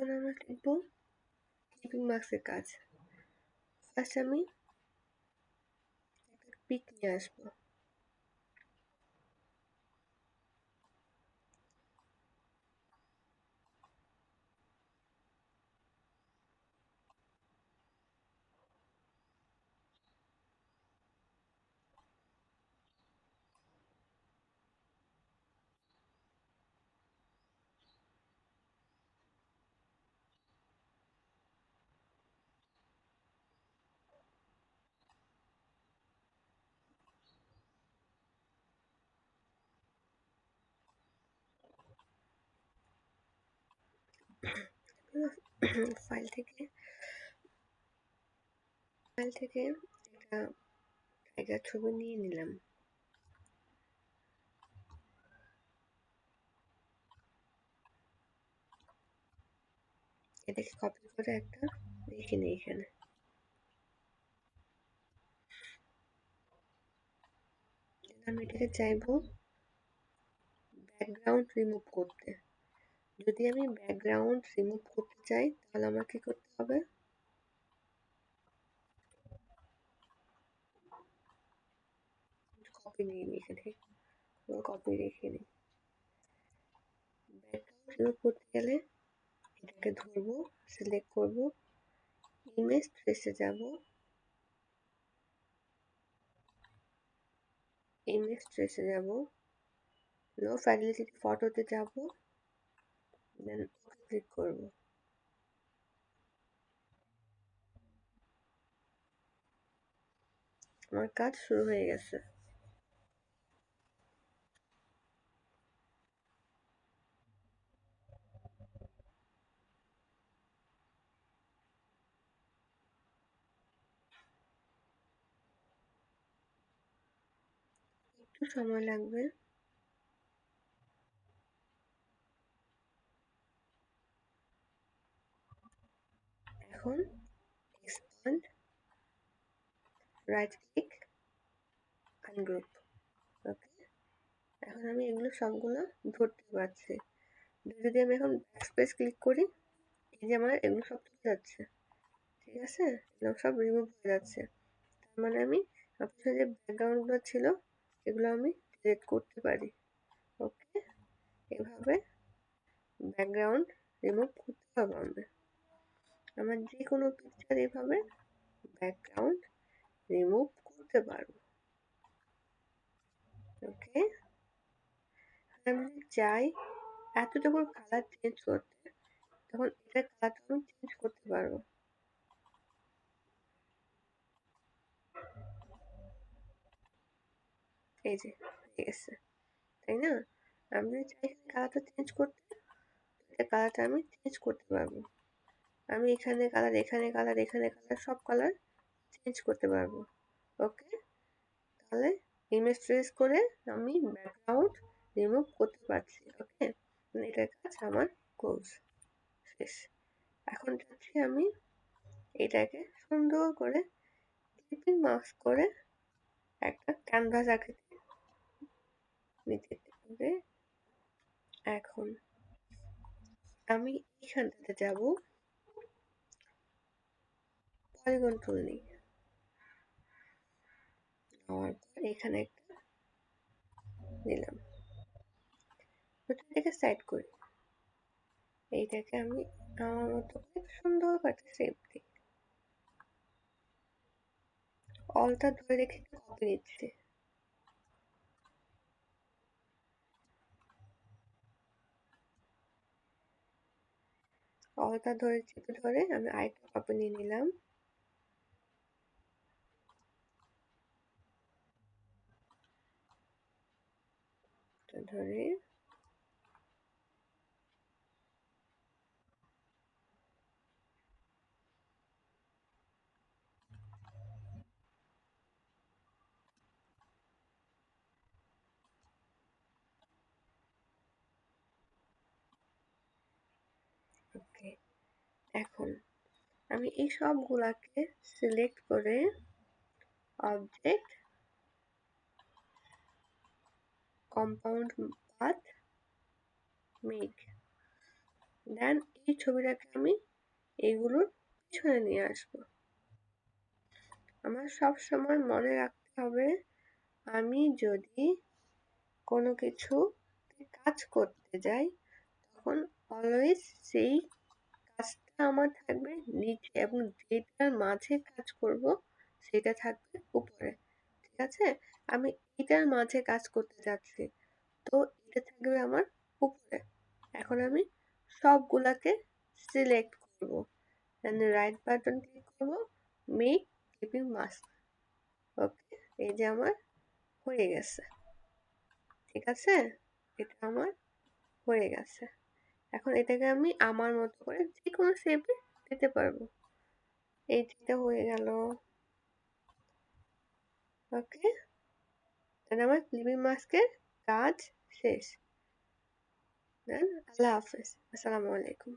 এখন আমরা লিখব ক্লিপিং মার্কসের কাজ। ফার্স্ট আমি একটা পিক নিয়ে আসবো। ফাইল থেকে একটা টাইগার ছবি নিয়ে নিলাম। এটাকে কপি করে একটা রেখে নিই এখানে। আমি এটাকে চাইবো ব্যাকগ্রাউন্ড রিমুভ করতে। যদি আমি ব্যাকগ্রাউন্ড রিমুভ করতে চাই তাহলে আমার কি করতে হবে? কপি নিয়ে নিই এখানে, কপি রেখে নিই। ব্যাকগ্রাউন্ড রিমুভ করতে গেলে এটাকে ধরবো, সিলেক্ট করব, ইমেজ ট্রেসে যাব, লো ফ্যাডেলিটি ফটোতে যাব, দেন ওকে ক্লিক করব। আমার কাজ শুরু হয়ে গেছে। একটু সময় লাগবে। এখন এক্সপান্ড, রাইট ক্লিক, আনগ্রুপ। ওকে, এখন আমি এগুলো সবগুলো ধরতে পারছি। যদি আমি এখন ব্যাকস্পেস ক্লিক করি, এই যে আমার এগুলো সব চলে যাচ্ছে। ঠিক আছে, এগুলো সব রিমুভ হয়ে যাচ্ছে। তার মানে আমি আপনার যে ব্যাকগ্রাউন্ডগুলো ছিল এগুলো আমি ডিলিট করতে পারি। ওকে, এভাবে ব্যাকগ্রাউন্ড রিমুভ করতে হবে আমার যে কোনো পিকচার এভাবে ব্যাকগ্রাউন্ড রিমুভ করতে পারবো। ওকে, আমি যদি চাই এতটুকু কালার চেঞ্জ করতে, তখন এটার কালারটা আমি চেঞ্জ করতে পারবো। এই যে হয়ে গেছে, তাই না? আমি যদি চাই কালারটা চেঞ্জ করতে, এটা কালারটা আমি চেঞ্জ করতে পারবো। আমি এখানে কালার, এখানে কালার, এখানে কালার, সব কালার চেঞ্জ করতে পারবো। ওকে, তাহলে ইমেজ ট্রেস করে আমি ব্যাকগ্রাউন্ড রিমুভ করতে পারছি। ওকে, এটার কাজ আমার ক্লোজ, শেষ। এখন চাচ্ছি আমি এটাকে সুন্দর করে ক্লিপিং মাস্ক করে একটা ক্যানভাস আকৃতি নিতে হবে। এখন আমি এইখানটাতে যাব, পলিগন টুল নিই, নেওয়ার পর এখানে একটা নিলাম। এটাকে সাইড করি, এইটাকে আমি আমার মতো করে সুন্দর করে শেপ দিই। অলটা ধরে রেখে কপি নিচ্ছি। অলটা ধরে চেপে ধরে আমি আরেকটা কপি নিয়ে নিলাম। ধরে ওকে, এখন আমি এই সবগুলাকে সিলেক্ট করে অবজেক্ট, কম্পাউন্ড পাথ, মেক, দেন এই ছবিটাকে আমি এইগুলোর পিছনে নিয়ে আসবো। আমার সব সময় মনে রাখতে হবে, আমি যদি কোনো কিছু কাজ করতে যাই তখন অলওয়েজ সেই কাজটা আমার থাকবে নিচে এবং যেটার মাঝে কাজ করব সেটা থাকবে উপরে। ঠিক আছে? আমি এটার মাঝে কাজ করতে যাচ্ছি, তো এটা থাকবে আমার উপরে। এখন আমি সবগুলাকে সিলেক্ট করব, দেন রাইট বাটন ক্লিক করব, মেক ক্লিপিং মাস্ক। ওকে, এই যে আমার হয়ে গেছে। ঠিক আছে, এটা আমার হয়ে গেছে। এখন এটাকে আমি আমার মতো করে যে কোনো শেপে দিতে পারবো। এই যেটা হয়ে গেল। ওকে, তাহলে আমার ক্লিপিং মাস্কের কাজ শেষ। দেন আল্লাহ হাফেজ, আসসালামু আলাইকুম।